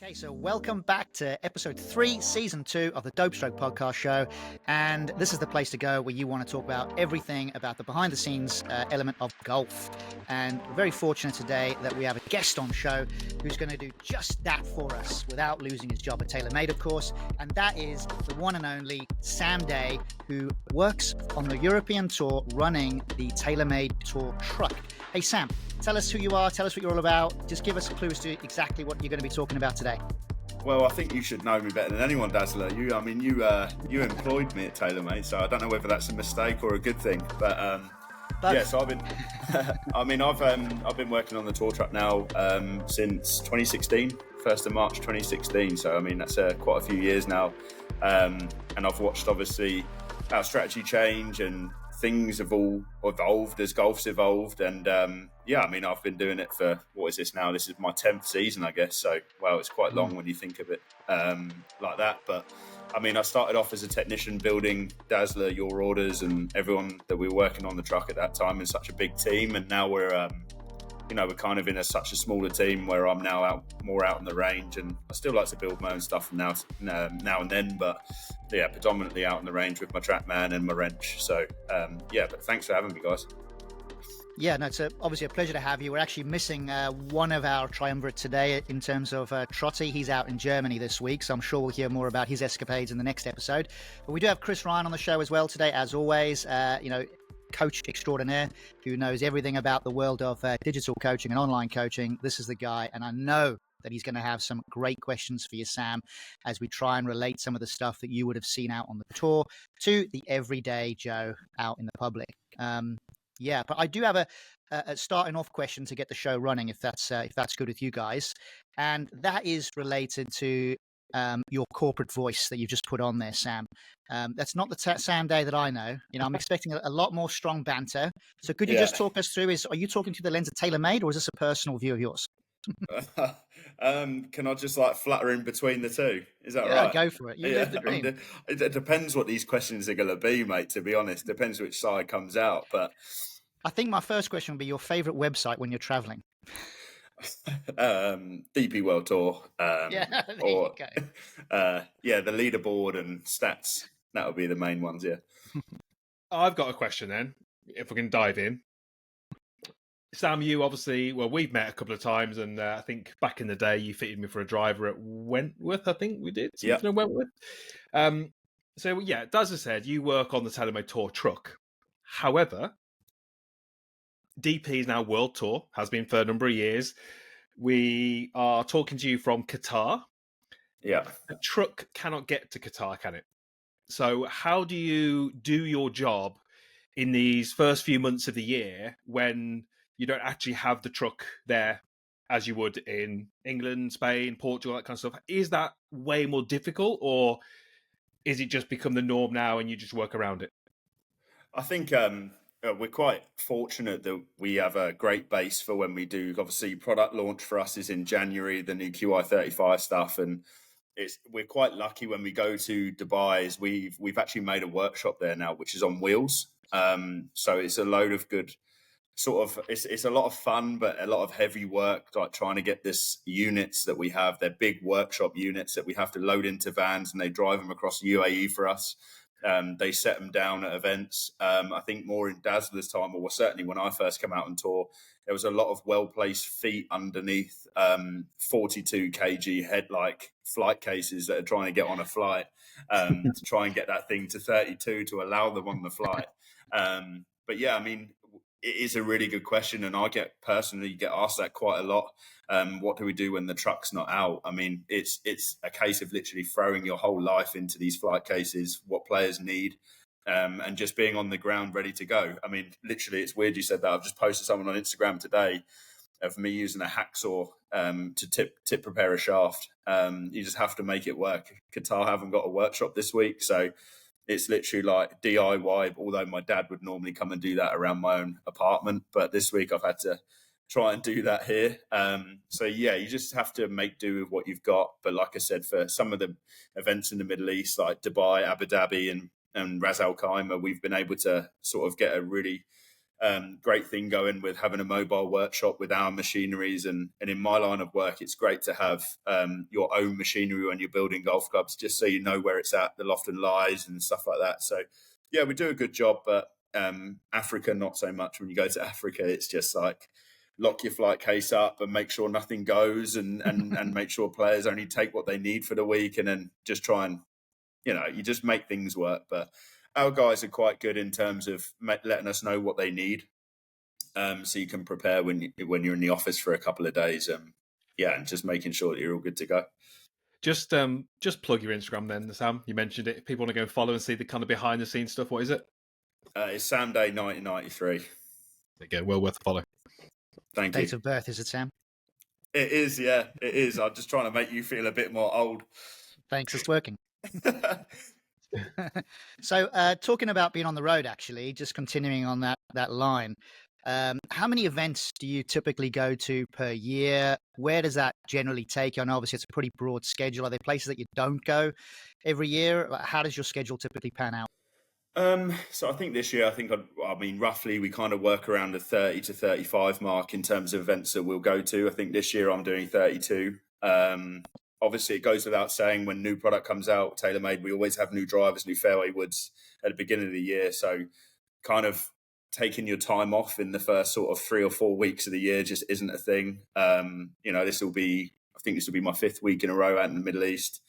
Okay, so welcome back to episode 3, season 2 of the Dope Stroke podcast show. And this is the place to go where you want to talk about everything about the behind the scenes element of golf. And we're very fortunate today that we have a guest on show who's going to do just that for us without losing his job at TaylorMade, of course. And that is the one and only Sam Day, who works on the European Tour running the TaylorMade Tour truck. Hey, Sam, tell us who you are, tell us what you're all about. Just give us a clue as to exactly what you're going to be talking about today. Well, I think you should know me better than anyone, Dazzler. You employed me at TaylorMade, so I don't know whether that's a mistake or a good thing. But yeah, so I've been, I've been working on the tour truck now since 2016, 1st of March 2016. So I mean that's quite a few years now, and I've watched obviously our strategy change and things have all evolved as golf's evolved, and yeah, I mean I've been doing it for, what is this now? This is my 10th season, I guess. So well, it's quite long when you think of it like that. But I mean, I started off as a technician building Dazzler, your orders, and everyone that we were working on the truck at that time in such a big team, and now we're we're kind of in such a smaller team where I'm now more out on the range, and I still like to build my own stuff now and then, but yeah, predominantly out on the range with my TrackMan and my wrench. So yeah, but thanks for having me, guys. Yeah, no, it's obviously a pleasure to have you. We're actually missing one of our triumvirate today in terms of Trottie. He's out in Germany this week, so I'm sure we'll hear more about his escapades in the next episode. But we do have Chris Ryan on the show as well today, as always. Coach extraordinaire who knows everything about the world of digital coaching and online coaching. This is the guy, and I know that he's going to have some great questions for you, Sam, as we try and relate some of the stuff that you would have seen out on the tour to the everyday Joe out in the public. Yeah, but I do have a starting off question to get the show running, if that's good with you guys, and that is related to your corporate voice that you've just put on there, Sam. That's not the Sam Day that I know. I'm expecting a lot more strong banter. So could you just talk us through, are you talking through the lens of TaylorMade, or is this a personal view of yours? Can I just flutter in between the two? Is that right? Yeah, go for it. You live the dream. It depends what these questions are going to be, mate, to be honest. Depends which side comes out. But I think my first question would be your favorite website when you're traveling. DP World Tour. Yeah, there you go. Yeah, the leaderboard and stats. That would be the main ones, yeah. I've got a question then, if we can dive in. Sam, you obviously, we've met a couple of times, and I think back in the day you fitted me for a driver at Wentworth, I think we did. Yeah. Wentworth. So yeah, as I said, you work on the TaylorMade Tour truck. However, DP is now World Tour, has been for a number of years. We are talking to you from Qatar. Yeah. A truck cannot get to Qatar, can it? So how do you do your job in these first few months of the year when you don't actually have the truck there as you would in England, Spain, Portugal, that kind of stuff? Is that way more difficult, or is it just become the norm now and you just work around it? I think we're quite fortunate that we have a great base for when we do. Obviously, product launch for us is in January, the new QI35 stuff, and we're quite lucky when we go to Dubai. We've actually made a workshop there now, which is on wheels. So it's a load of good it's a lot of fun, but a lot of heavy work, like trying to get this units that we have. They're big workshop units that we have to load into vans, and they drive them across UAE for us. They set them down at events. I think more in Dazzler's time, or certainly when I first came out on tour, there was a lot of well-placed feet underneath 42 kg head-like flight cases that are trying to get on a flight to try and get that thing to 32 to allow them on the flight. But yeah, I mean, it is a really good question, and I personally get asked that quite a lot. What do we do when the truck's not out? I mean, it's a case of literally throwing your whole life into these flight cases, what players need, and just being on the ground ready to go. I mean, literally, it's weird you said that. I've just posted someone on Instagram today of me using a hacksaw to tip prepare a shaft. You just have to make it work. Qatar haven't got a workshop this week, so it's literally like DIY, although my dad would normally come and do that around my own apartment. But this week I've had to try and do that here. So yeah, you just have to make do with what you've got. But like I said, for some of the events in the Middle East, like Dubai, Abu Dhabi and Ras Al Khaimah, we've been able to sort of get a really great thing going with having a mobile workshop with our machineries. And in my line of work, it's great to have your own machinery when you're building golf clubs, just so you know where it's at, the loft and lies and stuff like that. So, yeah, we do a good job, but Africa, not so much. When you go to Africa, it's just like lock your flight case up and make sure nothing goes and make sure players only take what they need for the week, and then just try and, you just make things work. But our guys are quite good in terms of letting us know what they need, so you can prepare when you're in the office for a couple of days. And just making sure that you're all good to go. Just plug your Instagram then, Sam. You mentioned it. If people want to go and follow and see the kind of behind the scenes stuff, what is it? It's Sam Day 1993. There you go. Well worth a follow. Thank you. Date of birth, is it, Sam? It is, yeah, it is. I'm just trying to make you feel a bit more old. Thanks, it's working. So, talking about being on the road, actually, just continuing on that line, how many events do you typically go to per year? Where does that generally take you? I know obviously it's a pretty broad schedule. Are there places that you don't go every year? How does your schedule typically pan out? So I think this year, roughly we kind of work around the 30 to 35 mark in terms of events that we'll go to. I think this year I'm doing 32. Obviously, it goes without saying, when new product comes out, TaylorMade, we always have new drivers, new fairway woods at the beginning of the year. So kind of taking your time off in the first sort of 3 or 4 weeks of the year just isn't a thing. This will be my 5th week in a row out in the Middle East.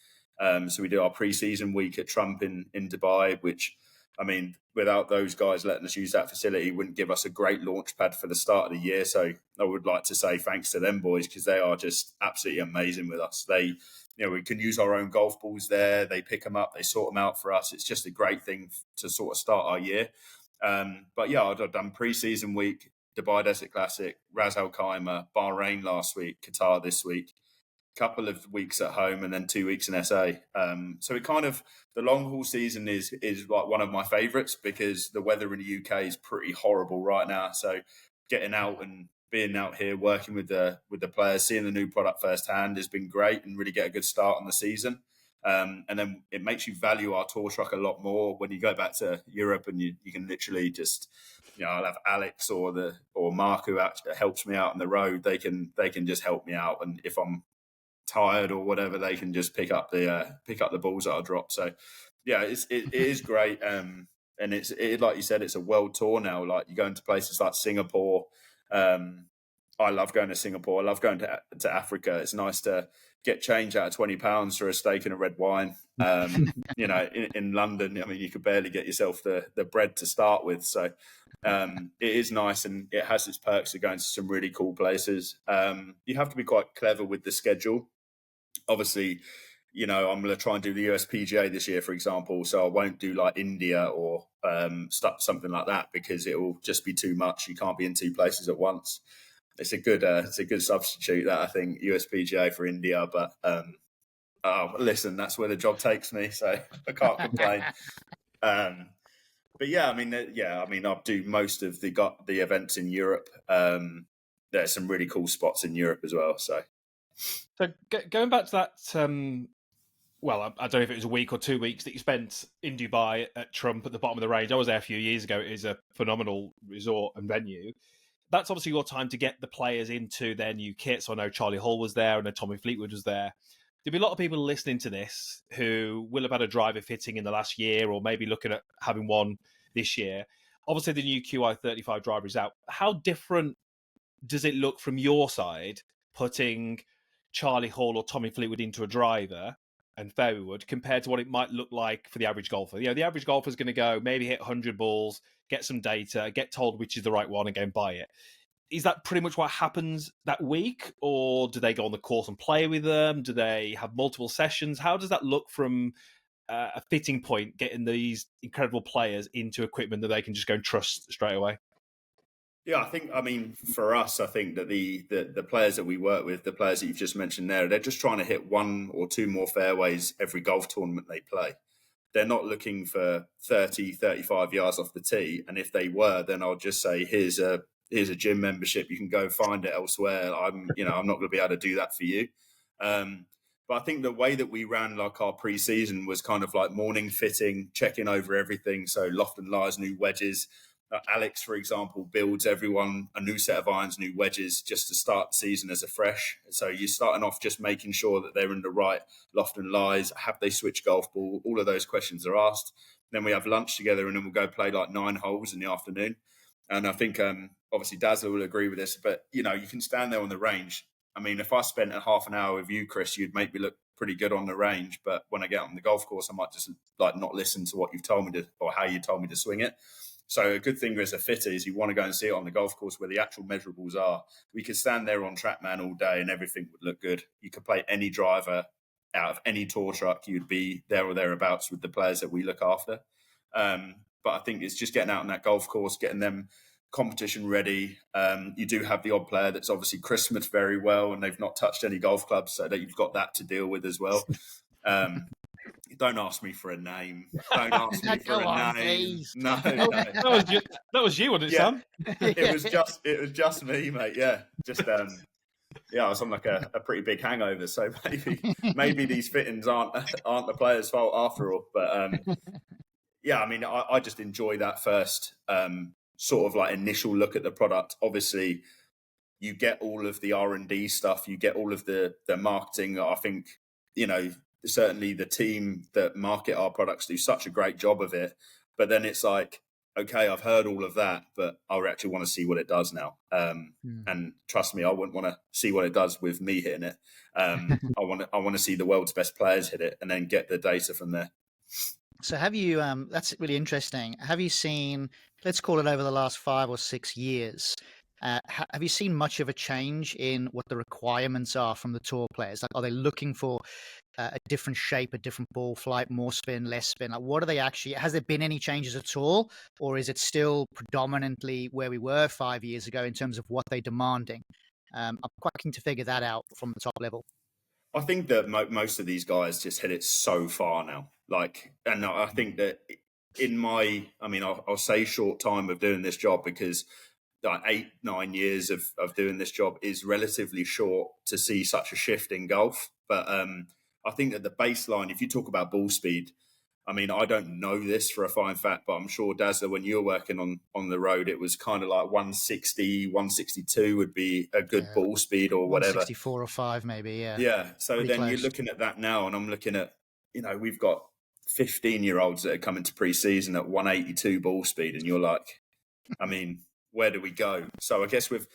So we do our pre-season week at Trump in Dubai, which, without those guys letting us use that facility, wouldn't give us a great launch pad for the start of the year. So I would like to say thanks to them boys, because they are just absolutely amazing with us. They, we can use our own golf balls there. They pick them up, they sort them out for us. It's just a great thing to sort of start our year. I've done pre-season week, Dubai Desert Classic, Ras Al Khaimah, Bahrain last week, Qatar this week, couple of weeks at home, and then 2 weeks in SA. So it kind of, the long haul season is like one of my favourites, because the weather in the UK is pretty horrible right now. So getting out and being out here working with the players, seeing the new product firsthand has been great, and really get a good start on the season. And then it makes you value our tour truck a lot more when you go back to Europe, and you can literally just, I'll have Alex or Mark, who actually helps me out on the road. They can just help me out, and if I'm tired or whatever, they can just pick up the balls that I drop. So yeah, it is great. And it's like you said, it's a world tour now. Like, you go into places like Singapore. I love going to Singapore. I love going to Africa. It's nice to get change out of £20 for a steak and a red wine. In London, you could barely get yourself the bread to start with. So it is nice, and it has its perks of going to some really cool places. You have to be quite clever with the schedule. Obviously, I'm going to try and do the US PGA this year, for example. So I won't do like India or something like that, because it will just be too much. You can't be in 2 places at once. It's a good substitute, that, I think, US PGA for India. But listen, that's where the job takes me, so I can't complain. I'll do most of the events in Europe. There's some really cool spots in Europe as well. So going back to that, I don't know if it was a week or 2 weeks that you spent in Dubai at Trump at the bottom of the range. I was there a few years ago. It is a phenomenal resort and venue. That's obviously your time to get the players into their new kits. So I know Charlie Hall was there, and Tommy Fleetwood was there. There'll be a lot of people listening to this who will have had a driver fitting in the last year, or maybe looking at having one this year. Obviously, the new QI35 driver is out. How different does it look from your side, putting Charlie Hall or Tommy Fleetwood into a driver and fairway wood, compared to what it might look like for the average golfer? The average golfer is going to go maybe hit 100 balls, get some data, get told which is the right one, and go and buy it. Is that pretty much what happens that week, or do they go on the course and play with them? Do they have multiple sessions? How does that look from a fitting point, getting these incredible players into equipment that they can just go and trust straight away? Yeah, for us, I think that the players that we work with, the players that you've just mentioned there, they're just trying to hit 1 or 2 more fairways every golf tournament they play. They're not looking for 30, 35 yards off the tee. And if they were, then I'll just say, here's a gym membership. You can go find it elsewhere. I'm not going to be able to do that for you. But I think the way that we ran like our pre-season was kind of like morning fitting, checking over everything. So loft and lies, new wedges, Alex, for example, builds everyone a new set of irons, new wedges, just to start the season as a fresh. So you're starting off just making sure that they're in the right loft and lies. Have they switched golf ball? All of those questions are asked. Then we have lunch together, and then we'll go play like 9 holes in the afternoon. And I think obviously Dazzler will agree with this, but you can stand there on the range. I mean, if I spent a half an hour with you, Chris, you'd make me look pretty good on the range. But when I get on the golf course, I might just like not listen to what you've told me to, or how you told me to swing it. So a good thing as a fitter is you want to go and see it on the golf course where the actual measurables are. We could stand there on TrackMan all day and everything would look good. You could play any driver out of any tour truck. You'd be there or thereabouts with the players that we look after. But I think it's just getting out on that golf course, getting them competition ready. You do have the odd player that's obviously Christmas very well and they've not touched any golf clubs, so that you've got that to deal with as well. Don't ask me for a name. Don't ask me for a name. Please. No. That was you, wasn't it, Sam? It was just me, mate. Yeah, just I was on like a pretty big hangover, so maybe these fittings aren't the players' fault after all. But yeah, I mean, I just enjoy that first sort of like initial look at the product. Obviously, you get all of the R&D stuff, you get all of the marketing. I think certainly the team that market our products do such a great job of it. But then it's like, okay, I've heard all of that, but I actually want to see what it does now. And trust me, I wouldn't want to see what it does with me hitting it. I want to see the world's best players hit it and then get the data from there. So have you, that's really interesting. Have you seen, let's call it over the last 5 or 6 years, have you seen much of a change in what the requirements are from the tour players? Like, are they looking for a different shape, a different ball flight, more spin, less spin? Like, what are they actually, has there been any changes at all? Or is it still predominantly where we were 5 years ago in terms of what they're demanding? I'm quite keen to figure that out from the top level. I think that most of these guys just hit it so far now. And I think that I'll say short time of doing this job, because like 8-9 years of doing this job is relatively short to see such a shift in golf. But I think that the baseline, if you talk about ball speed, I mean, I don't know this for a fine fact, but I'm sure, Dazzler, when you were working on the road, it was kind of like 160, 162 would be a good ball speed or whatever. 164 or 5 maybe, yeah. Yeah, so pretty then close. You're looking at that now, and I'm looking at, we've got 15-year-olds that are coming to pre-season at 182 ball speed, and you're like, I mean, where do we go? So I guess with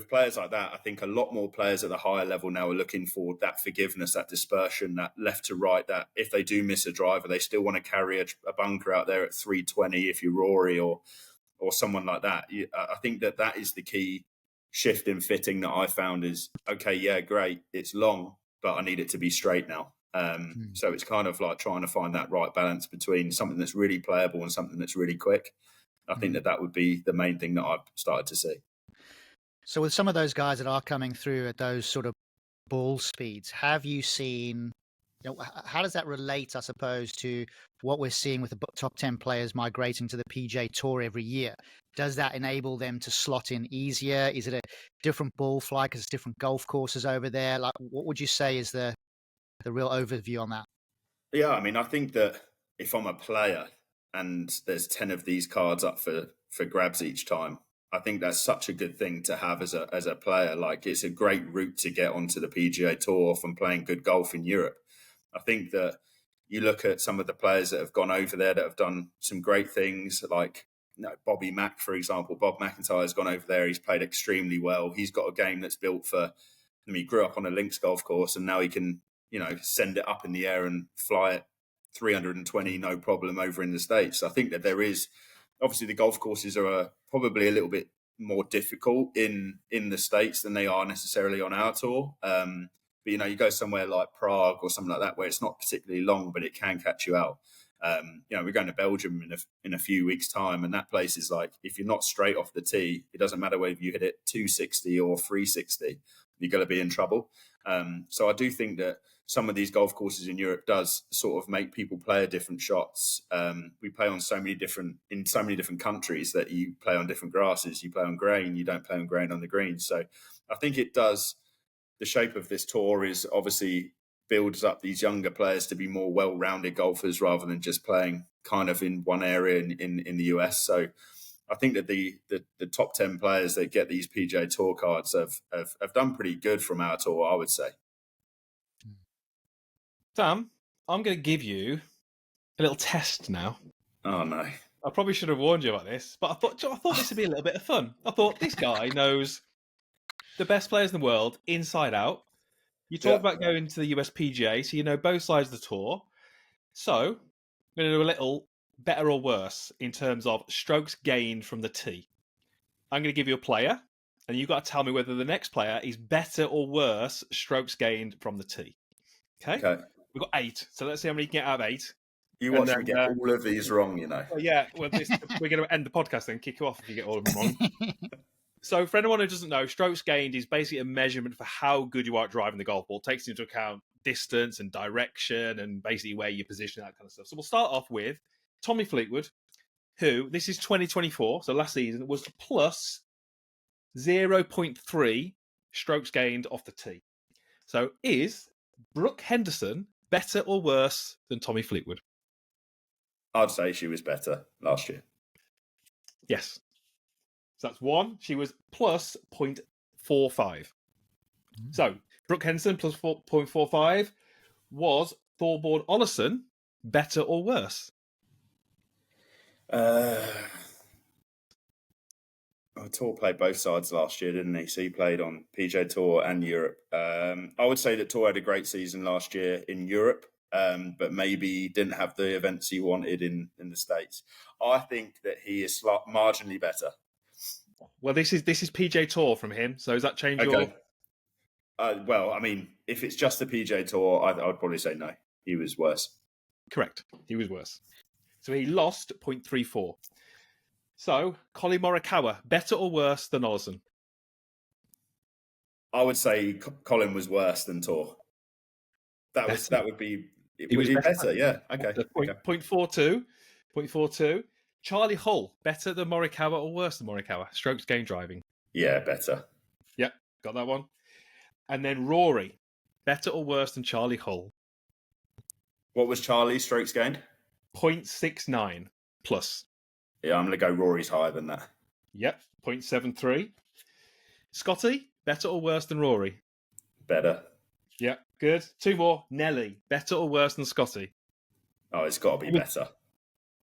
players like that, I think a lot more players at the higher level now are looking for that forgiveness, that dispersion, that left to right, that if they do miss a driver, they still want to carry a bunker out there at 320 if you're Rory or someone like that. I think that is the key shift in fitting that I found is, okay, yeah, great, it's long, but I need it to be straight now. So it's kind of like trying to find that right balance between something that's really playable and something that's really quick. I think that would be the main thing that I've started to see. So with some of those guys that are coming through at those sort of ball speeds, have you seen, how does that relate, I suppose, to what we're seeing with the top 10 players migrating to the PGA Tour every year? Does that enable them to slot in easier? Is it a different ball flight because it's different golf courses over there? Like, what would you say is the real overview on that? Yeah, I mean, I think that if I'm a player and there's 10 of these cards up for grabs each time, I think that's such a good thing to have as a player. Like, it's a great route to get onto the PGA Tour from playing good golf in Europe. I think that you look at some of the players that have gone over there that have done some great things, like Bobby Mack, for example. Bob McIntyre has gone over there. He's played extremely well. He's got a game that's built for, he grew up on a links golf course, and now he can, send it up in the air and fly it 320, no problem, over in the States. I think that there is, obviously the golf courses are probably a little bit more difficult in the States than they are necessarily on our tour. But, you go somewhere like Prague or something like that, where it's not particularly long, but it can catch you out. We're going to Belgium in a few weeks' time, and that place is like, if you're not straight off the tee, it doesn't matter whether you hit it 260 or 360, you're going to be in trouble. So I do think that some of these golf courses in Europe does sort of make people play different shots. We play on so many different countries that you play on different grasses. You play on grain, you don't play on grain on the green. So I think it does. The shape of this tour is obviously builds up these younger players to be more well-rounded golfers rather than just playing kind of in one area in the US. So I think that the top 10 players that get these PGA Tour cards have done pretty good from our tour, I would say. Sam, I'm going to give you a little test now. Oh no! I probably should have warned you about this, but I thought this would be a little bit of fun. I thought this guy knows the best players in the world inside out. You talk about going to the US PGA, so you know both sides of the tour. So I'm going to do a little better or worse in terms of strokes gained from the tee. I'm going to give you a player, and you've got to tell me whether the next player is better or worse strokes gained from the tee. Okay. We've got 8, so let's see how many you can get out of 8. You watch me get all of these wrong, you know. Well, yeah, we're going to end the podcast and kick you off if you get all of them wrong. So for anyone who doesn't know, strokes gained is basically a measurement for how good you are at driving the golf ball. It takes into account distance and direction and basically where you position, that kind of stuff. So we'll start off with Tommy Fleetwood, who, this is 2024, so last season, was plus 0.3 strokes gained off the tee. So is Brooke Henderson better or worse than Tommy Fleetwood? I'd say she was better last year. Yes. So that's 1. She was plus 0.45. So Brooke Henderson plus 0.45. Was Thorborn Olesen better or worse? Tour played both sides last year, didn't he? So he played on PGA Tour and Europe. I would say that Tour had a great season last year in Europe, but maybe didn't have the events he wanted in the States. I think that he is marginally better. Well, this is PGA Tour from him. So does that change your... well, I mean, if it's just the PGA Tour, I would probably say no. He was worse. Correct. He was worse. So he lost 0.34. So, Colin Morikawa, better or worse than Olesen? I would say Colin was worse than Tour. That would be better. Yeah. Okay. 0.42. 0.42. Charlie Hull, better than Morikawa or worse than Morikawa? Strokes gained driving. Yeah, better. Yeah, got that one. And then Rory, better or worse than Charlie Hull? What was Charlie's strokes gained? 0.69 plus. Yeah, I'm going to go Rory's higher than that. Yep, 0.73. Scotty, better or worse than Rory? Better. Yeah, good. 2 more. Nelly, better or worse than Scotty? Oh, it's got to be better.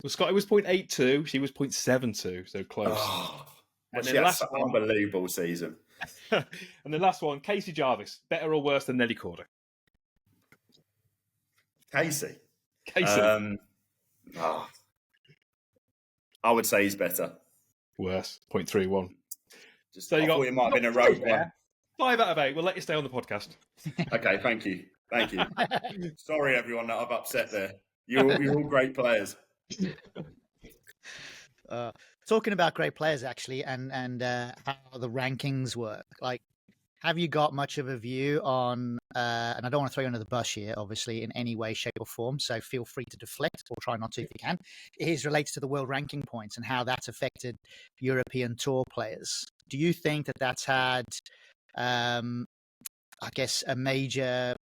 Well, Scotty was 0.82. She was 0.72, so close. Oh, and then last one, unbelievable season. And the last one, Casey Jarvis, better or worse than Nelly Corder? Casey. I would say he's better. Worse, 0.31. So you thought it might have been a rogue one. 5 out of 8. We'll let you stay on the podcast. Okay, thank you. Sorry, everyone, that I've upset there. You're all great players. Talking about great players, actually, and how the rankings work. Like, have you got much of a view on? And I don't want to throw you under the bus here, obviously, in any way, shape, or form. So feel free to deflect, or try not to if you can. It is related to the world ranking points and how that's affected European Tour players. Do you think that that's had, I guess, a major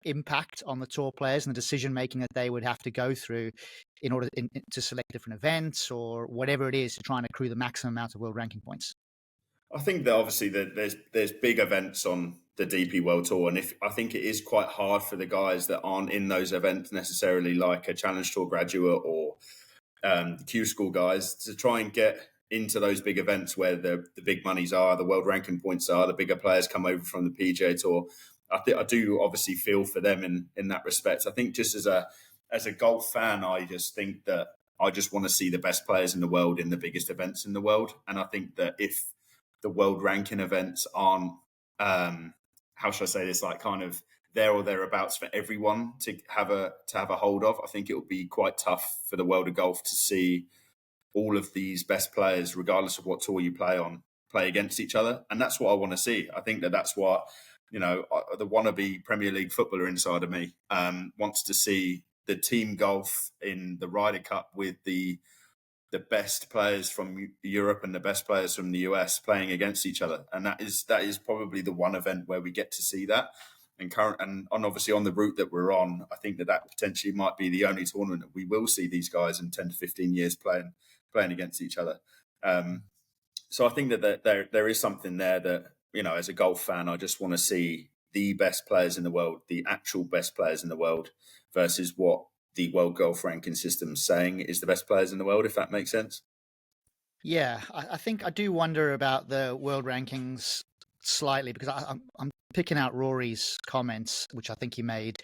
impact on the tour players and the decision making that they would have to go through in order to select different events or whatever it is to try and accrue the maximum amount of world ranking points? I think that obviously there's big events on the DP World Tour, and I think it is quite hard for the guys that aren't in those events necessarily, like a Challenge Tour graduate or the Q School guys, to try and get into those big events where the big monies are, the world ranking points are, the bigger players come over from the PGA Tour. I do obviously feel for them in that respect. I think just as a golf fan, I just think that I just want to see the best players in the world in the biggest events in the world. And I think that if the world ranking events aren't, how should I say this, like kind of there or thereabouts for everyone to have a hold of, I think it will be quite tough for the world of golf to see all of these best players, regardless of what tour you play on, play against each other. And that's what I want to see. I think that's what, the wannabe Premier League footballer inside of me wants to see the team golf in the Ryder Cup with the best players from Europe and the best players from the US playing against each other. And that is probably the one event where we get to see that. And obviously on the route that we're on, I think that potentially might be the only tournament that we will see these guys in 10 to 15 years playing against each other. So I think that there is something there that, as a golf fan, I just want to see the best players in the world, the actual best players in the world, versus what the World Golf Ranking System's saying is the best players in the world, if that makes sense. Yeah, I think I do wonder about the world rankings slightly, because I'm picking out Rory's comments, which I think he made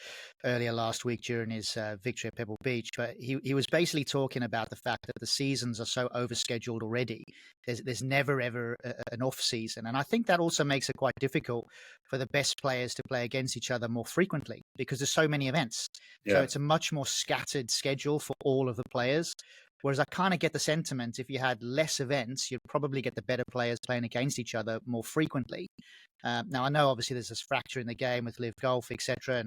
earlier last week during his victory at Pebble Beach. But he was basically talking about the fact that the seasons are so overscheduled already. There's never ever an off season, and I think that also makes it quite difficult for the best players to play against each other more frequently, because there's so many events. Yeah. So it's a much more scattered schedule for all of the players. Whereas I kind of get the sentiment, if you had less events, you'd probably get the better players playing against each other more frequently. Now, I know obviously there's this fracture in the game with LIV Golf, etc.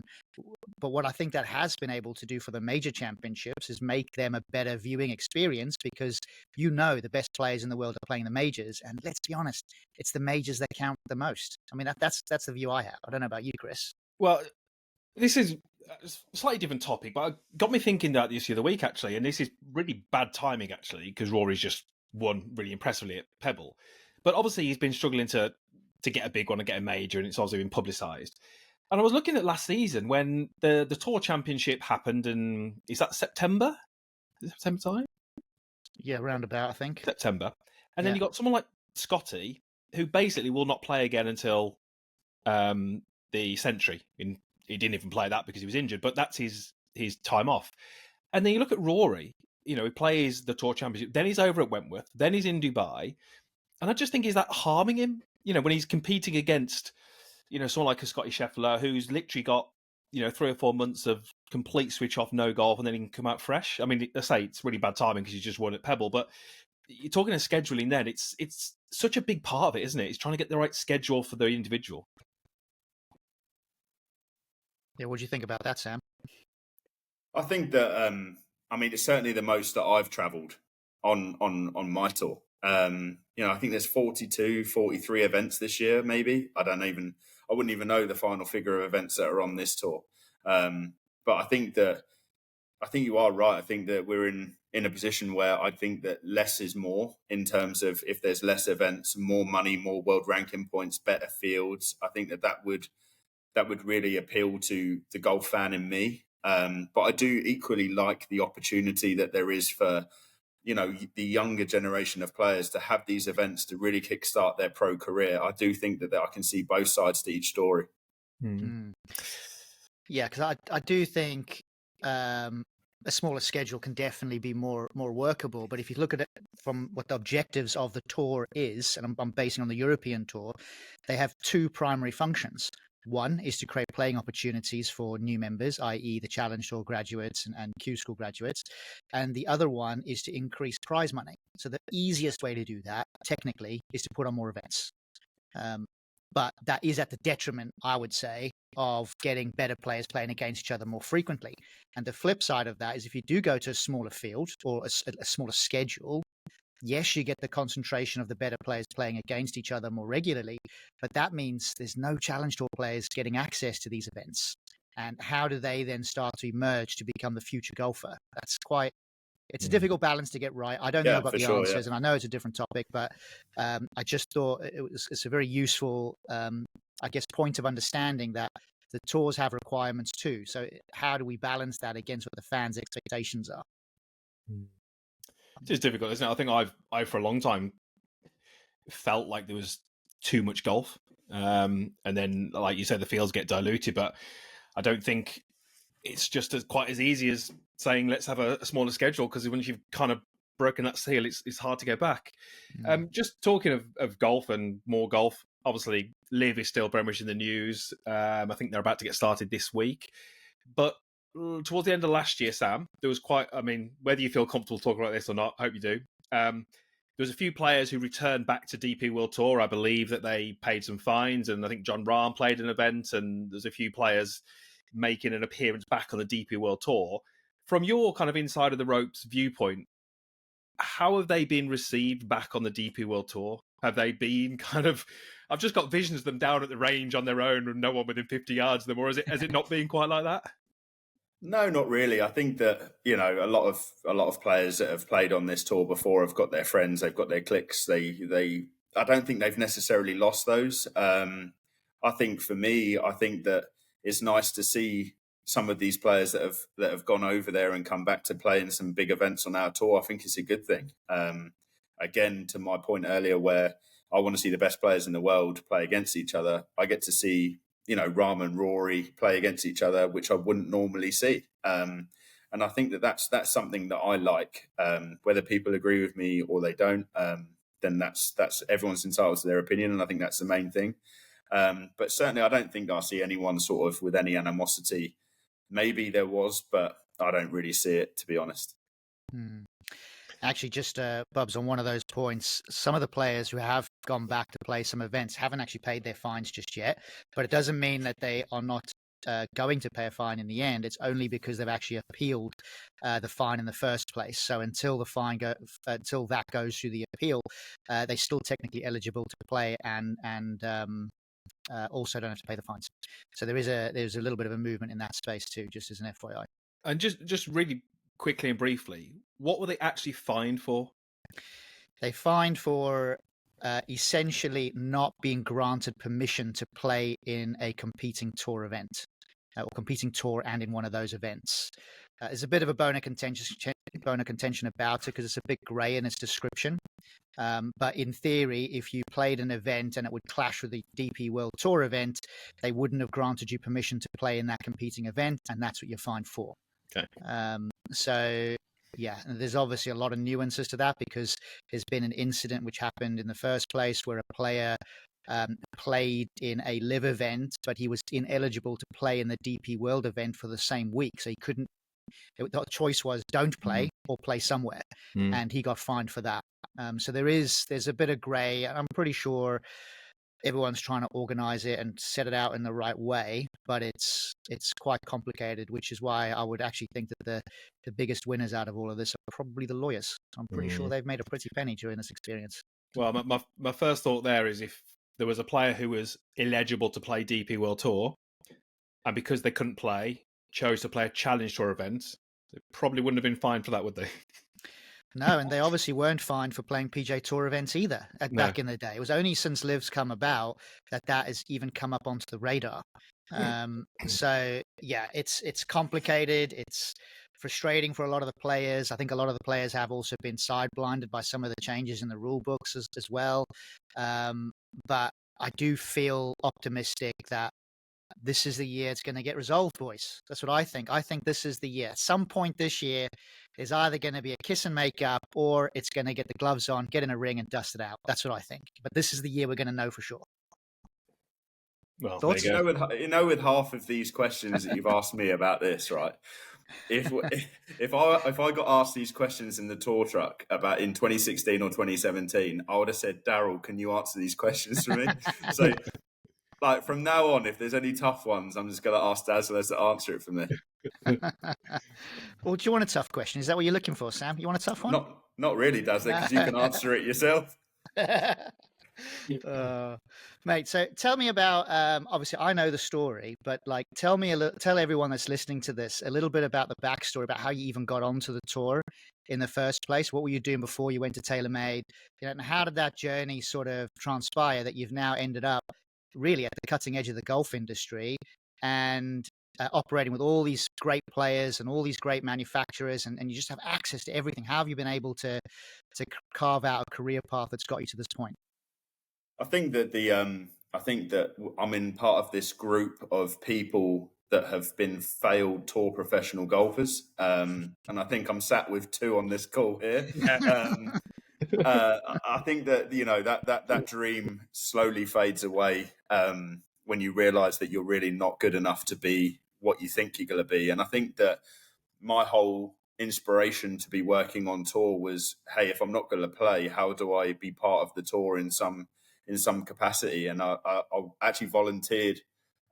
But what I think that has been able to do for the major championships is make them a better viewing experience, because the best players in the world are playing the majors. And let's be honest, it's the majors that count the most. I mean, that's the view I have. I don't know about you, Chris. Well, this is a slightly different topic, but it got me thinking that this the other week, actually, and this is really bad timing, actually, because Rory's just won really impressively at Pebble. But obviously he's been struggling to get a big one and get a major, and it's also been publicised. And I was looking at last season when the Tour Championship happened, and is that September? Is it September time? Yeah, roundabout, I think. September. And then you got someone like Scotty, who basically will not play again until the Century. He didn't even play that because he was injured, but that's his time off. And then you look at Rory, he plays the Tour Championship, then he's over at Wentworth, then he's in Dubai. And I just think, is that harming him? When he's competing against, someone like a Scotty Scheffler, who's literally got, 3 or 4 months of complete switch off, no golf, and then he can come out fresh. I mean, I say it's really bad timing because he's just won at Pebble, but you're talking of scheduling then, it's such a big part of it, isn't it? It's trying to get the right schedule for the individual. Yeah, what do you think about that, Sam? I think that it's certainly the most that I've travelled on my tour. I think there's 42, 43 events this year, maybe. I wouldn't even know the final figure of events that are on this tour. But I think you are right. I think that we're in a position where I think that less is more, in terms of, if there's less events, more money, more world ranking points, better fields. I think that would really appeal to the golf fan in me. But I do equally like the opportunity that there is for, the younger generation of players to have these events to really kickstart their pro career. I do think that I can see both sides to each story. Yeah, because I do think a smaller schedule can definitely be more workable. But if you look at it from what the objectives of the tour is, and I'm basing on the European tour, they have two primary functions. One is to create playing opportunities for new members, i.e. the Challenge Tour graduates and Q School graduates. And the other one is to increase prize money. So the easiest way to do that, technically, is to put on more events. But that is at the detriment, I would say, of getting better players playing against each other more frequently. And the flip side of that is, if you do go to a smaller field or a smaller schedule, yes, you get the concentration of the better players playing against each other more regularly, but that means there's no Challenge Tour players getting access to these events. And how do they then start to emerge to become the future golfer? It's a difficult balance to get right. I don't know about the answers, and I know it's a different topic, but I just thought it's a very useful, point of understanding that the tours have requirements too. So how do we balance that against what the fans' expectations are? It's difficult, isn't it? I think I've for a long time felt like there was too much golf, and then, like you said, the fields get diluted. But I don't think it's just quite as easy as saying let's have a smaller schedule, because once you've kind of broken that seal, it's hard to go back. Just talking of golf and more golf, obviously LIV is still very much in the news. I think they're about to get started this week, but towards the end of last year, Sam, there was whether you feel comfortable talking about this or not, I hope you do. There was a few players who returned back to DP World Tour. I believe that they paid some fines, and I think John Rahm played an event, and there's a few players making an appearance back on the DP World Tour. From your kind of inside of the ropes viewpoint, how have they been received back on the DP World Tour? Have they been I've just got visions of them down at the range on their own with no one within 50 yards of them, or has it not been quite like that? No, not really. I think that, a lot of players that have played on this tour before have got their friends, they've got their cliques. I don't think they've necessarily lost those. I think for me, I think that it's nice to see some of these players that have gone over there and come back to play in some big events on our tour. I think it's a good thing. Again, to my point earlier, where I want to see the best players in the world play against each other, I get to see Rahm and Rory play against each other, which I wouldn't normally see. And I think that that's something that I like. Whether people agree with me or they don't, then that's everyone's entitled to their opinion, and I think that's the main thing. But certainly, I don't think I see anyone sort of with any animosity. Maybe there was, but I don't really see it, to be honest. Actually, just Bubs, on one of those points, some of the players who have gone back to play some events haven't actually paid their fines just yet, but it doesn't mean that they are not going to pay a fine in the end. It's only because they've actually appealed the fine in the first place. So until until that goes through the appeal, they're still technically eligible to play and also don't have to pay the fines. So there's a little bit of a movement in that space too, just as an FYI. And just really quickly and briefly, what were they actually fined for? They fined for essentially not being granted permission to play in a competing tour event, or competing tour and in one of those events. There's a bit of a bone of contention about it because it's a bit grey in its description. But in theory, if you played an event and it would clash with the DP World Tour event, they wouldn't have granted you permission to play in that competing event, and that's what you're fined for. Okay. So, yeah, there's obviously a lot of nuances to that because there's been an incident which happened in the first place where a player played in a LIV event, but he was ineligible to play in the DP World event for the same week. So he couldn't, the choice was don't play or play somewhere. And he got fined for that. So there's a bit of grey. I'm pretty sure everyone's trying to organize it and set it out in the right way, but it's quite complicated, which is why I would actually think that the biggest winners out of all of this are probably the lawyers. I'm pretty sure they've made a pretty penny during this experience. Well, my first thought there is if there was a player who was eligible to play DP World Tour, and because they couldn't play, chose to play a Challenge Tour event, they probably wouldn't have been fined for that, would they? No, and they obviously weren't fined for playing PGA Tour events either back in the day. It was only since LIV's come about that has even come up onto the radar. So, yeah, it's complicated. It's frustrating for a lot of the players. I think a lot of the players have also been side-blinded by some of the changes in the rule books as well. But I do feel optimistic that this is the year it's going to get resolved, boys. That's what I think. I think this is the year. At some point this year, is either going to be a kiss and make up or it's going to get the gloves on, get in a ring and dust it out. That's what I think. But this is the year we're going to know for sure. Well, thoughts? With half of these questions that you've asked me about this, right? If I got asked these questions in the tour truck about in 2016 or 2017, I would have said, Daryl, can you answer these questions for me? So, like, from now on, if there's any tough ones, I'm just going to ask Dazzler to answer it for me. Well, do you want a tough question? Is that what you're looking for, Sam? You want a tough one? Not really, Dazzler, because you can answer it yourself. Mate, so tell me about, obviously I know the story, but like tell everyone that's listening to this a little bit about the backstory, about how you even got onto the tour in the first place. What were you doing before you went to TaylorMade? And how did that journey sort of transpire that you've now ended up really at the cutting edge of the golf industry and operating with all these great players and all these great manufacturers, and you just have access to everything. How have you been able to carve out a career path that's got you to this point? I think that I'm in part of this group of people that have been failed tour professional golfers, and I think I'm sat with two on this call here. I think that that dream slowly fades away when you realise that you're really not good enough to be what you think you're going to be. And I think that my whole inspiration to be working on tour was, hey, if I'm not going to play, how do I be part of the tour in some capacity? And I actually volunteered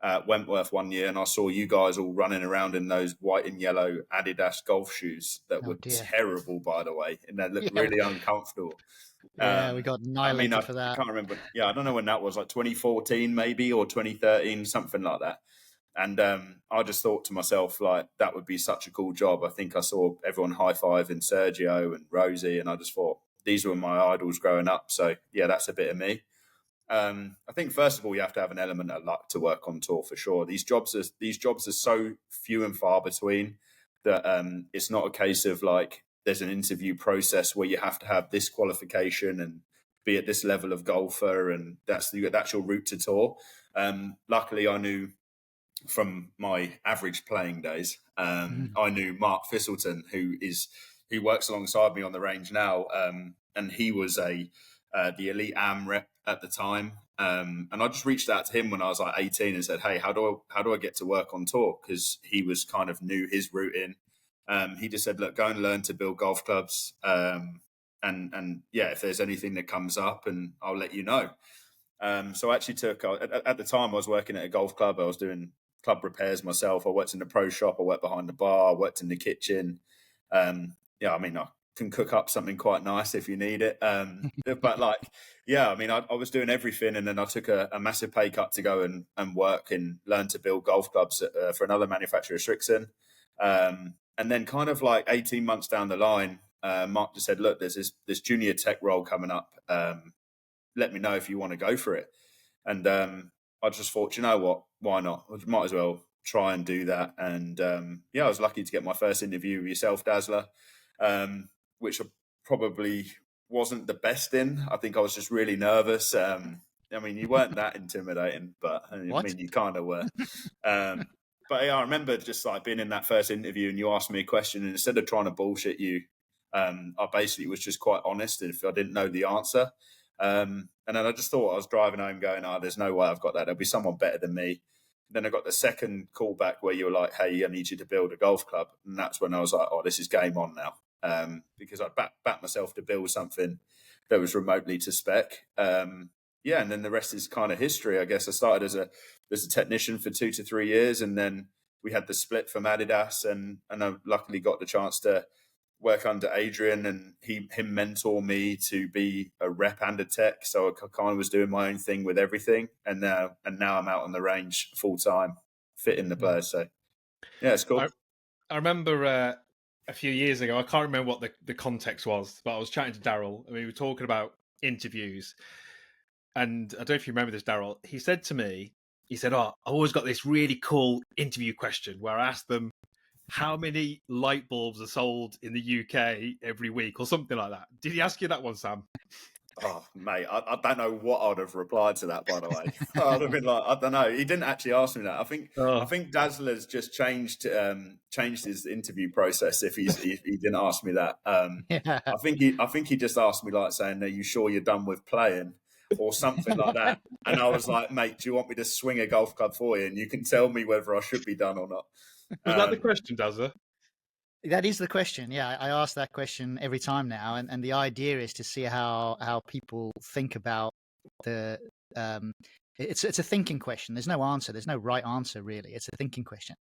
at Wentworth one year, and I saw you guys all running around in those white and yellow Adidas golf shoes that were terrible, by the way, and they looked really uncomfortable. Yeah, we got annihilated for that. I can't remember. Yeah, I don't know when that was, like 2014 maybe, or 2013, something like that. And I just thought to myself, like, that would be such a cool job. I think I saw everyone high-fiving Sergio and Rosie, and I just thought these were my idols growing up. So, yeah, that's a bit of me. I think, first of all, you have to have an element of luck to work on tour for sure. These jobs are so few and far between that it's not a case of, like, there's an interview process where you have to have this qualification and be at this level of golfer, and that's your route to tour. Luckily, I knew from my average playing days, I knew Mark Thistleton, who works alongside me on the range now, and he was the elite AM rep at the time. And I just reached out to him when I was like 18 and said, "Hey, how do I get to work on tour?" Because he was kind of knew his route in. He just said, "Look, go and learn to build golf clubs, and yeah, if there's anything that comes up, and I'll let you know." So I actually took at the time I was working at a golf club. I was doing club repairs myself. I worked in the pro shop. I worked behind the bar. I worked in the kitchen. Yeah, I mean, I can cook up something quite nice if you need it. But like, yeah, I mean, I was doing everything, and then I took a massive pay cut to go and work and learn to build golf clubs for another manufacturer, Strixon. And then kind of like 18 months down the line, Mark just said, "Look, there's this junior tech role coming up. Let me know if you want to go for it." And I just thought, you know what, why not? I might as well try and do that. And yeah, I was lucky to get my first interview with yourself, Dazzler, which I probably wasn't the best in. I think I was just really nervous. I mean, you weren't that intimidating, but I mean, you kind of were. But yeah, I remember just like being in that first interview, and you asked me a question, and instead of trying to bullshit you, I basically was just quite honest if I didn't know the answer. And then I just thought, I was driving home going, there's no way I've got that. There'll be someone better than me. Then I got the second call back where you were like, "Hey, I need you to build a golf club." And that's when I was like, this is game on now. Because I'd backed myself to build something that was remotely to spec. Yeah, and then the rest is kind of history. I guess I started as a technician for 2 to 3 years, and then we had the split from Adidas, and I luckily got the chance to work under Adrian, and him mentor me to be a rep and a tech. So I kind of was doing my own thing with everything, and now I'm out on the range full time, fitting the players. So yeah, it's cool. I remember a few years ago, I can't remember what the context was, but I was chatting to Daryl, and we were talking about interviews. And I don't know if you remember this, Daryl. He said to me, "I always got this really cool interview question where I asked them, how many light bulbs are sold in the UK every week," or something like that. Did he ask you that one, Sam? Oh, mate, I don't know what I'd have replied to that, by the way. I'd have been like, I don't know. He didn't actually ask me that. I think Dazzler's just changed his interview process if he didn't ask me that. Yeah. I think he just asked me, like, saying, "Are you sure you're done with playing?" or something like that. And I was like, "Mate, do you want me to swing a golf club for you? And you can tell me whether I should be done or not." Was that the question, Dazzler? That is the question. Yeah, I ask that question every time now, and the idea is to see how people think about the. It's a thinking question. There's no answer. There's no right answer really. It's a thinking question.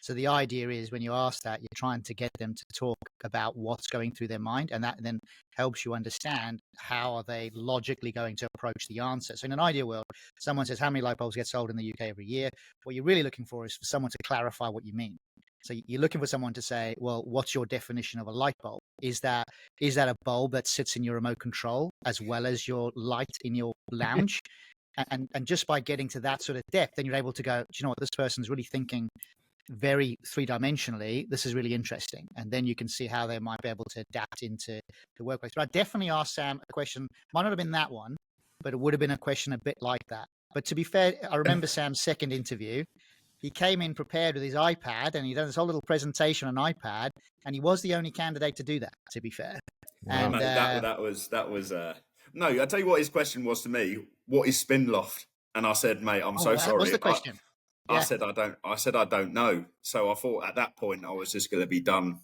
So the idea is when you ask that, you're trying to get them to talk about what's going through their mind, and that then helps you understand how are they logically going to approach the answer. So in an ideal world, someone says, "How many light bulbs get sold in the UK every year?" What you're really looking for is for someone to clarify what you mean. So you're looking for someone to say, "Well, what's your definition of a light bulb? Is that a bulb that sits in your remote control as well as your light in your lounge?" And just by getting to that sort of depth, then you're able to go, "Do you know what? This person's really thinking very three-dimensionally. This is really interesting." And then you can see how they might be able to adapt into the workplace. But I definitely asked Sam a question. Might not have been that one, but it would have been a question a bit like that. But to be fair, I remember Sam's second interview. He came in prepared with his iPad, and he done this whole little presentation on iPad, and he was the only candidate to do that, to be fair. Wow. And Mate, that was no, I'll tell you what his question was to me. What is spin loft? And I said, "Mate, I'm so sorry." That was the question. I said I don't know. So I thought at that point I was just going to be done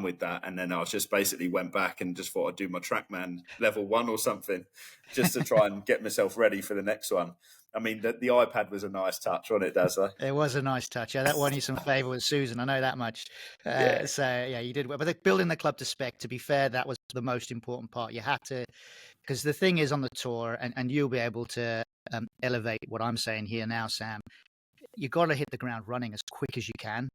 with that, and then I was just basically went back and just thought I'd do my TrackMan level 1 or something, just to try and get myself ready for the next one. I mean, the iPad was a nice touch, wasn't it, Dazzler? It was a nice touch. Yeah, that won you some favour with Susan. I know that much. Yeah. So yeah, you did well. But building the club to spec, to be fair, that was the most important part. You had to, because the thing is on the tour, and you'll be able to elevate what I'm saying here now, Sam. you got to hit the ground running as quick as you can.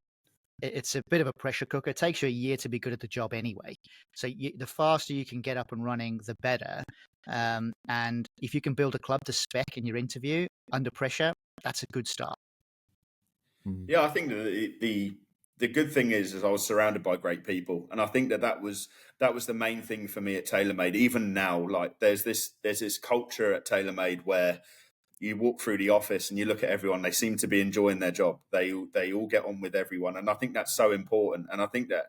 It's a bit of a pressure cooker. It takes you a year to be good at the job anyway. So the faster you can get up and running, the better. And if you can build a club to spec in your interview under pressure, that's a good start. Yeah, I think that the good thing is I was surrounded by great people, and I think that was the main thing for me at TaylorMade. Even now, like there's this culture at TaylorMade where you walk through the office and you look at everyone, they seem to be enjoying their job. They all get on with everyone. And I think that's so important. And I think that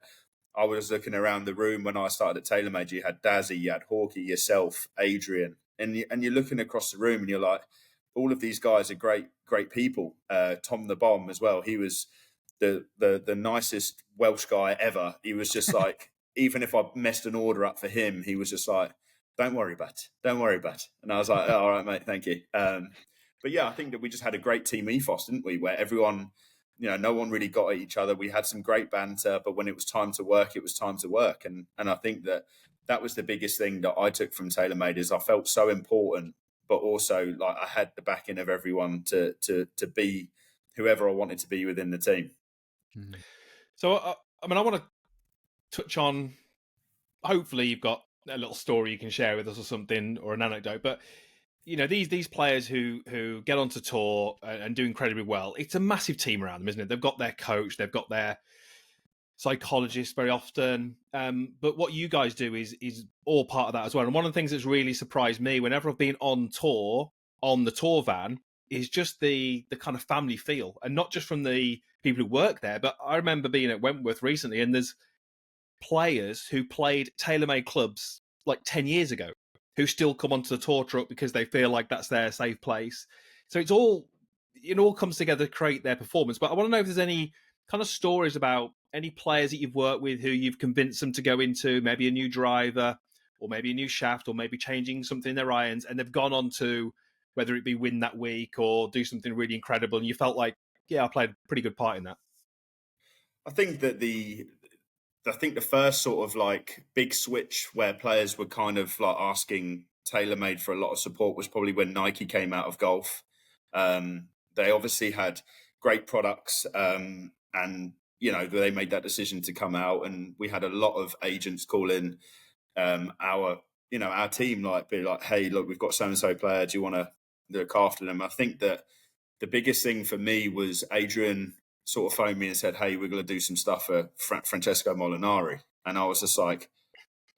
I was looking around the room when I started at TaylorMade, you had Dazzy, you had Hawkey, yourself, Adrian, and you're looking across the room and you're like, all of these guys are great people. Tom the Bomb as well. He was the nicest Welsh guy ever. He was just like, even if I messed an order up for him, he was just like, don't worry about it. Don't worry about it. And I was like, oh, all right, mate, thank you. But yeah, I think that we just had a great team ethos, didn't we? Where everyone, no one really got at each other. We had some great banter, but when it was time to work, it was time to work. And I think that was the biggest thing that I took from TaylorMade is I felt so important, but also like I had the backing of everyone to be whoever I wanted to be within the team. So, I want to touch on, hopefully you've got a little story you can share with us or something, or an anecdote, but these players who get onto tour and do incredibly well, it's a massive team around them, isn't it? They've got their coach, they've got their psychologist very often, but what you guys do is all part of that as well. And one of the things that's really surprised me whenever I've been on tour on the tour van is just the kind of family feel, and not just from the people who work there, but I remember being at Wentworth recently and there's players who played TaylorMade clubs like 10 years ago who still come onto the tour truck because they feel like that's their safe place. So it all comes together to create their performance. But I want to know if there's any kind of stories about any players that you've worked with who you've convinced them to go into maybe a new driver or maybe a new shaft or maybe changing something in their irons, and they've gone on to, whether it be win that week or do something really incredible, and you felt like, yeah, I played a pretty good part in that. I think that the first sort of like big switch where players were kind of like asking TaylorMade for a lot of support was probably when Nike came out of golf. They obviously had great products, and they made that decision to come out, and we had a lot of agents call in our team, like be like, hey, look, we've got so and so player, do you want to look after them? I think that the biggest thing for me was Adrian sort of phoned me and said, hey, we're going to do some stuff for Francesco Molinari. And I was just like,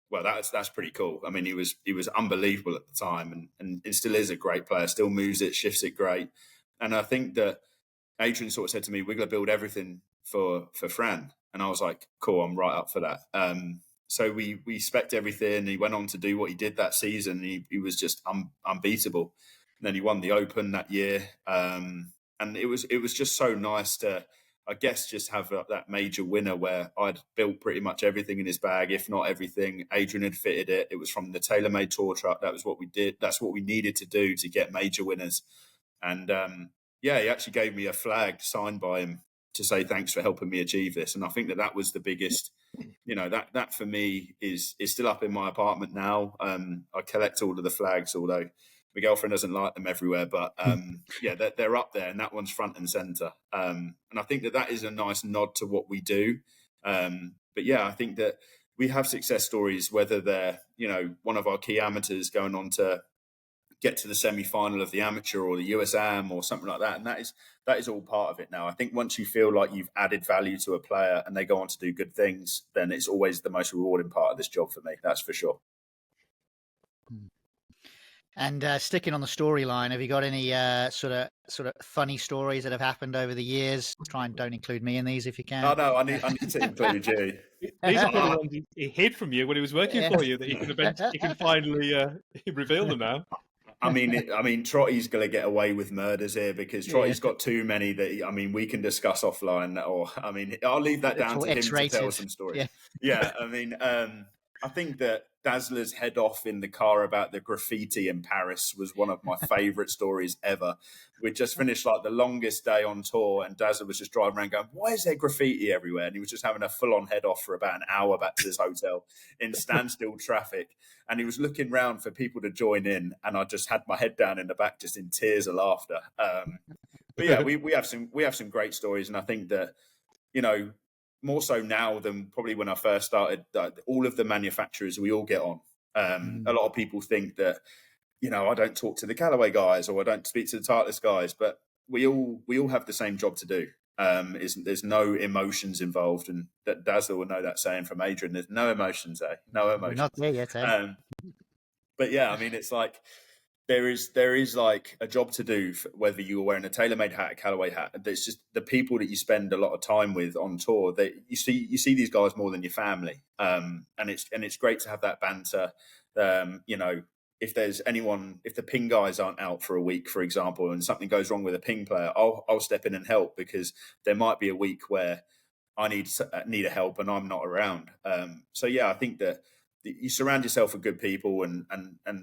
well, that's pretty cool. I mean, he was unbelievable at the time, and it still is a great player, still moves it, shifts it great. And I think that Adrian sort of said to me, we're going to build everything for Fran. And I was like, cool, I'm right up for that. So we spec'd everything. He went on to do what he did that season. He was just unbeatable. And then he won the Open that year. And it was just so nice to, I guess, just have that major winner where I'd built pretty much everything in his bag, if not everything. Adrian had fitted it. It was from the TaylorMade tour truck. That was what we did. That's what we needed to do to get major winners. And he actually gave me a flag signed by him to say thanks for helping me achieve this. And I think that was the biggest, that for me is still up in my apartment now. I collect all of the flags, although my girlfriend doesn't like them everywhere, but they're up there, and that one's front and center. And I think that is a nice nod to what we do. But yeah, I think that we have success stories, whether they're, one of our key amateurs going on to get to the semi-final of the amateur or the USAM or something like that. And that is all part of it now. I think once you feel like you've added value to a player and they go on to do good things, then it's always the most rewarding part of this job for me. That's for sure. And sticking on the storyline, have you got any sort of funny stories that have happened over the years? Try and don't include me in these if you can. Oh no, I need to include you. These are the ones he hid from you when he was working for you, that you can finally reveal them now. I mean, Trottie's going to get away with murders here because Trottie's got too many that, we can discuss offline. Or, I'll leave that down to him to tell some stories. Yeah, I think that Dazzler's head off in the car about the graffiti in Paris was one of my favourite stories ever. We just finished like the longest day on tour, and Dazzler was just driving around going, why is there graffiti everywhere? And he was just having a full-on head off for about an hour back to his hotel in standstill traffic. And he was looking round for people to join in, and I just had my head down in the back just in tears of laughter. But yeah, we have some great stories, and I think that, you know, more so now than probably when I first started, all of the manufacturers, we all get on. A lot of people think that, you know, I don't talk to the Callaway guys or I don't speak to the Titleist guys, but we all have the same job to do. There's no emotions involved, and that Dazzler will know that saying from Adrian. There's no emotions, no emotions. We're not there yet, But yeah, I mean, it's like there is like a job to do for whether you're wearing a TaylorMade hat, a Callaway hat. There's just the people that you spend a lot of time with on tour. You see these guys more than your family, and it's great to have that banter. You know, if the ping guys aren't out for a week, for example, and something goes wrong with a ping player, I'll step in and help, because there might be a week where I need a help and I'm not around. So yeah, I think that you surround yourself with good people, and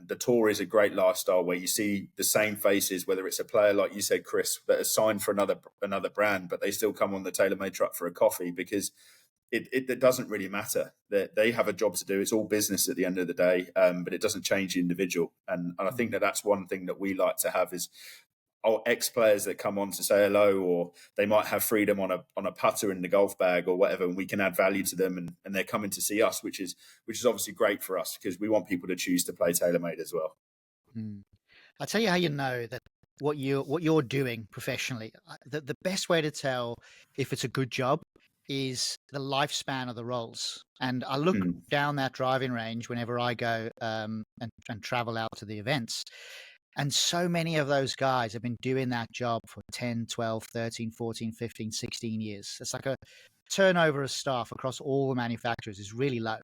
the tour is a great lifestyle where you see the same faces, whether it's a player like you said, Chris, that has signed for another brand, but they still come on the TaylorMade truck for a coffee, because it doesn't really matter. They have a job to do. It's all business at the end of the day, but it doesn't change the individual. And I think that's one thing that we like to have is ex-players that come on to say hello, or they might have freedom on a putter in the golf bag or whatever, and we can add value to them, and they're coming to see us, which is obviously great for us, because we want people to choose to play TaylorMade as well. I'll tell you how you know that what you're doing professionally. The best way to tell if it's a good job is the lifespan of the rolls. And I look down that driving range whenever I go and travel out to the events. And so many of those guys have been doing that job for 10, 12, 13, 14, 15, 16 years. It's like a turnover of staff across all the manufacturers is really low.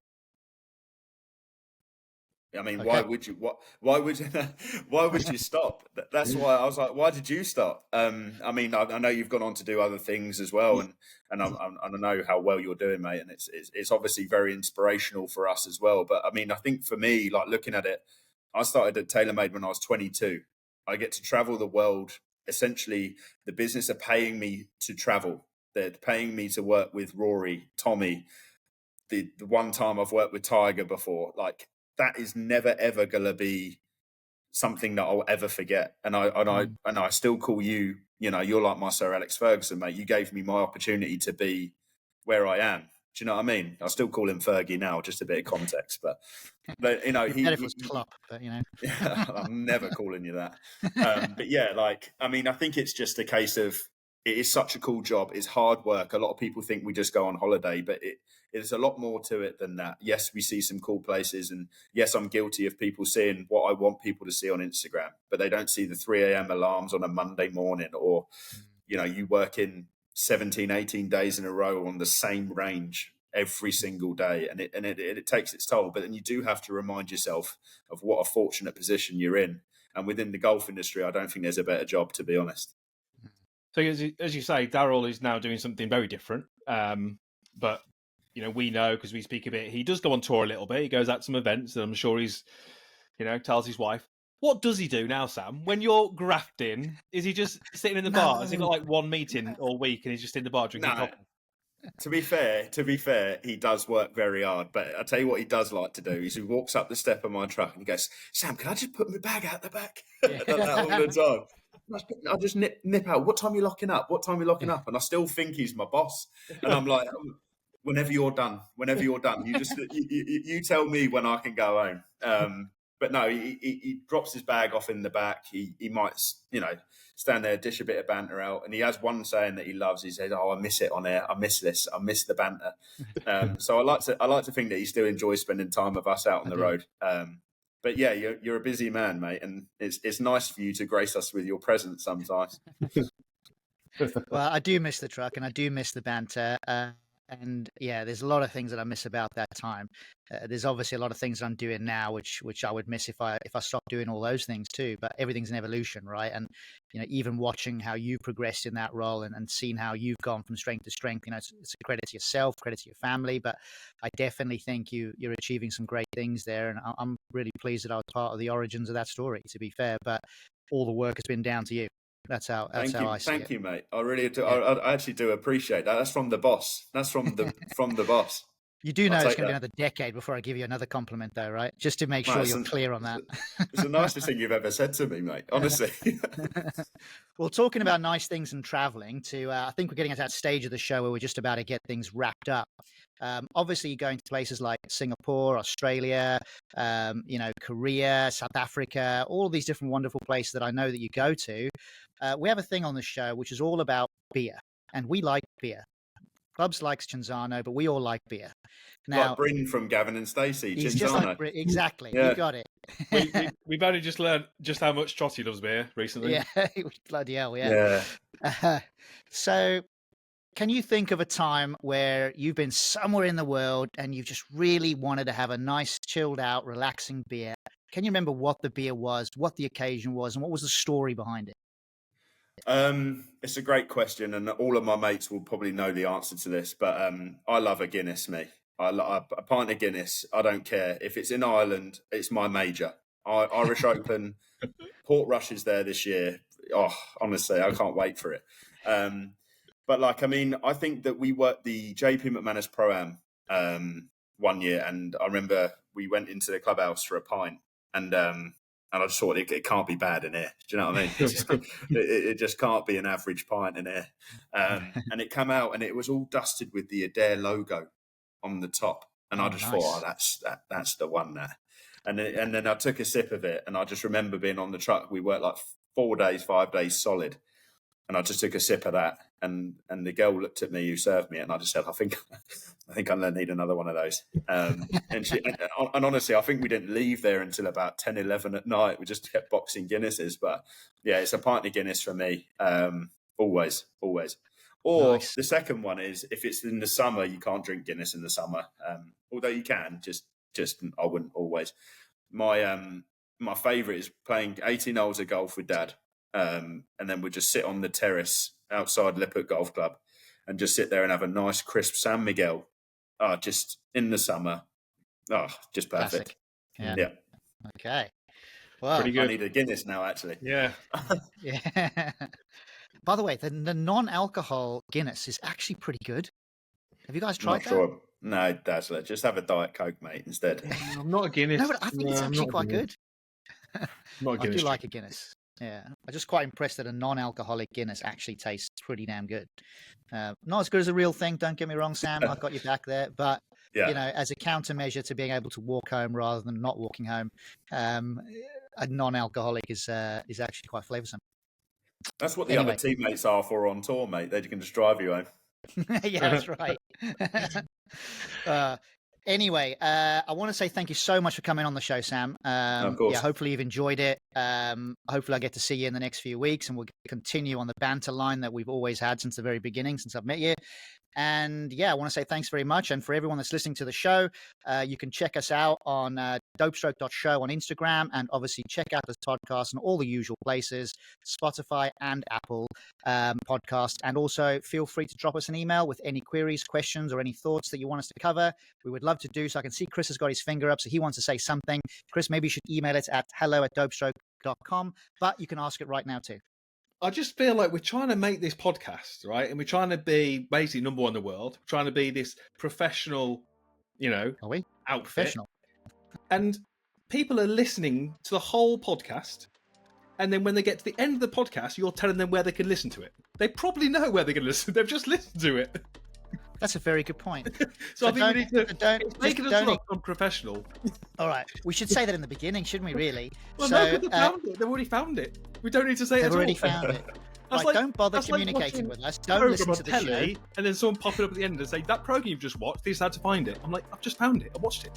I mean, why would you? Why would you stop? That's why I was like, why did you stop? I mean, I know you've gone on to do other things as well, and I know how well you're doing, mate. And it's obviously very inspirational for us as well. But I mean, I think for me, like looking at it, I started at TaylorMade when I was 22. I get to travel the world. Essentially, the business are paying me to travel. They're paying me to work with Rory, Tommy. The one time I've worked with Tiger before, like that is never ever gonna be something that I'll ever forget. And I still call you. You know, you're like my Sir Alex Ferguson, mate. You gave me my opportunity to be where I am. Do you know what I mean? I still call him Fergie now, just a bit of context. But you know, he was Klopp, but you know, I'm never calling you that. But yeah, like I mean, I think it's just a case of it is such a cool job. It's hard work. A lot of people think we just go on holiday, but it's a lot more to it than that. Yes, we see some cool places, and yes, I'm guilty of people seeing what I want people to see on Instagram, but they don't see the 3 a.m. alarms on a Monday morning, or you know, you work in 17, 18 days in a row on the same range every single day, and it takes its toll. But then you do have to remind yourself of what a fortunate position you're in. And within the golf industry, I don't think there's a better job, to be honest. So as you say, Daryl is now doing something very different. But you know, we know because we speak a bit. He does go on tour a little bit. He goes out to some events, and I'm sure he's, you know, tells his wife. What does he do now, Sam? When you're grafting, is he just sitting in the bar? Has he got like one meeting all week, and he's just in the bar drinking coffee? To be fair, he does work very hard. But I tell you what he does like to do is he walks up the step of my truck and he goes, "Sam, can I just put my bag out the back?" Like that all the time. I just nip out. What time are you locking up? What time are you locking up? And I still think he's my boss. And I'm like, whenever you're done, you just you tell me when I can go home. But no, he drops his bag off in the back. He might, you know, stand there, dish a bit of banter out. And he has one saying that he loves. He says, "Oh, I miss it on air. I miss this. I miss the banter." So I like to think that he still enjoys spending time with us out on the road. But yeah, you're a busy man, mate, and it's nice for you to grace us with your presence sometimes. Well, I do miss the truck, and I do miss the banter. And yeah, there's a lot of things that I miss about that time. There's obviously a lot of things I'm doing now, which I would miss if I stopped doing all those things too. But everything's an evolution, right? And you know, even watching how you progressed in that role and seeing how you've gone from strength to strength, you know, it's a credit to yourself, credit to your family. But I definitely think you're achieving some great things there, and I'm really pleased that I was part of the origins of that story. To be fair, but all the work has been down to you. That's how I see it. Thank you, mate. I really do. Yeah. I actually do appreciate that. That's from the boss. That's from the boss. You do know I'll it's take going to be that. another decade before I give you another compliment, though, right? Just to make sure Mate, you're clear on that. It's the nicest thing you've ever said to me, mate. Honestly. Well, talking about nice things and traveling, I think we're getting at that stage of the show where we're just about to get things wrapped up. Obviously, you're going to places like Singapore, Australia, Korea, South Africa, all these different wonderful places that I know that you go to. We have a thing on the show which is all about beer, and we like beer. Clubs likes Cinzano, but we all like beer. Now, Like Bryn from Gavin and Stacey, he's just Cinzano. like exactly. Yeah. You got it. We've only just learned just how much Trottie loves beer recently. Yeah, bloody hell, yeah. So, can you think of a time where you've been somewhere in the world and you've just really wanted to have a nice, chilled out, relaxing beer? Can you remember what the beer was, what the occasion was, and what was the story behind it? It's a great question, and all of my mates will probably know the answer to this. But I love a Guinness, me. A pint of Guinness. I don't care if it's in Ireland. It's my major. Irish Open, Portrush is there this year. Oh, honestly, I can't wait for it. But I think that we worked the JP McManus Pro-Am one year, and I remember we went into the clubhouse for a pint, and I just thought it can't be bad in here. Do you know what I mean? It just can't be an average pint in here. And it came out, and it was all dusted with the Adair logo on the top, and I just thought, that's the one there. And then I took a sip of it, and I just remember being on the truck. We worked like 5 days solid. And I just took a sip of that, and the girl looked at me who served me, and I just said, I think I'm going to need another one of those. And honestly, I think we didn't leave there until about 10, 11 at night. We just kept boxing Guinnesses. But yeah, it's a pint of Guinness for me. Always. Or Nice. The second one is, if it's in the summer, you can't drink Guinness in the summer. Although you can, just I wouldn't always. My favourite is playing 18 holes of golf with Dad. And then we'd just sit on the terrace outside Lippert Golf Club and just sit there and have a nice crisp San Miguel, just in the summer. Just perfect. Classic. Yeah. Okay. Well, Pretty good. I need a Guinness now, actually. Yeah. Yeah. By the way, the non-alcohol Guinness is actually pretty good. Have you guys tried that? Sure. No, Dazzler. Just have a Diet Coke, mate, instead. I'm not a Guinness. No, but I think it's actually quite good. Not a Guinness. I do like a Guinness. Yeah, I'm just quite impressed that a non-alcoholic Guinness actually tastes pretty damn good. Not as good as a real thing, don't get me wrong, Sam. I've got you back there, but as a countermeasure to being able to walk home rather than not walking home, a non-alcoholic is actually quite flavoursome. That's what the other teammates are for on tour, mate. They can just drive you home. Yeah, that's right. Anyway, I want to say thank you so much for coming on the show, Sam. Of course. Yeah, hopefully you've enjoyed it. Hopefully I get to see you in the next few weeks, and we'll continue on the banter line that we've always had since the very beginning, since I've met you. And yeah, I want to say thanks very much. And for everyone that's listening to the show, you can check us out on dopestroke.show on Instagram, and obviously check out this podcast in all the usual places, Spotify and Apple podcast. And also feel free to drop us an email with any queries, questions, or any thoughts that you want us to cover. We would love to do so. I can see Chris has got his finger up, so he wants to say something. Chris, maybe you should email it at hello@dopestroke.com, but you can ask it right now too. I just feel like we're trying to make this podcast, right? And we're trying to be basically number one in the world. We're trying to be this professional, Are we? outfit. Professional. And people are listening to the whole podcast. And then when they get to the end of the podcast, you're telling them where they can listen to it. They probably know where they can listen. They've just listened to it. That's a very good point. So I think we need to it's making us look unprofessional. All right, we should say that in the beginning, shouldn't we? Really? Well, no, because they found it. They've already found it. We don't need to say it at all. They've already found it. Right, don't bother communicating with us. Don't listen to the show. And then someone popping up at the end and say, that program you've just watched, this is how to find it. I'm like, I've just found it. I watched it.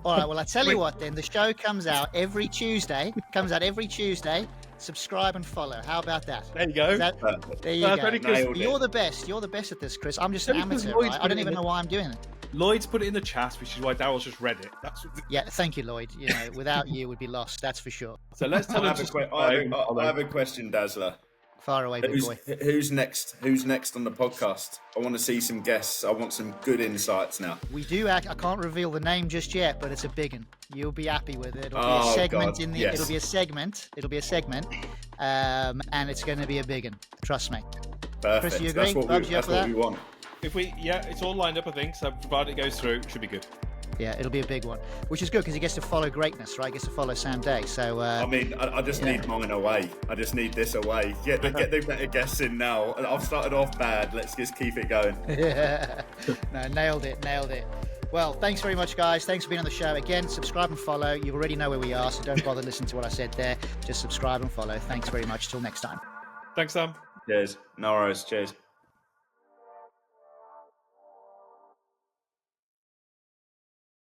All right, well, I tell you what then. The show comes out every Tuesday. Subscribe and follow. How about that? There you go. There you go. You're the best. You're the best at this, Chris. I'm just an amateur, right? I don't even know why I'm doing it. Lloyd's put it in the chat, which is why Daryl's just read it. Yeah, thank you, Lloyd. Without you, we'd be lost. That's for sure. So let's tell I have a question, Dazzler. Far away, big boy. Who's next? Who's next on the podcast? I want to see some guests. I want some good insights now. We do. I can't reveal the name just yet, but it's a big one. You'll be happy with it. It'll be a segment yes. It'll be a segment. And it's going to be a big one. Trust me. Perfect. Chris, you agree? That's what we want. it's all lined up, I think. So provided it goes through, it should be good. Yeah, it'll be a big one, which is good because he gets to follow greatness, right? He gets to follow Sam Day. So I mean, I just need mine away. I just need this away. Get the better guests in now. I've started off bad. Let's just keep it going. Yeah, no, nailed it. Well, thanks very much, guys. Thanks for being on the show. Again, subscribe and follow. You already know where we are, so don't bother listening to what I said there. Just subscribe and follow. Thanks very much. Till next time. Thanks, Sam. Cheers. No worries. Cheers.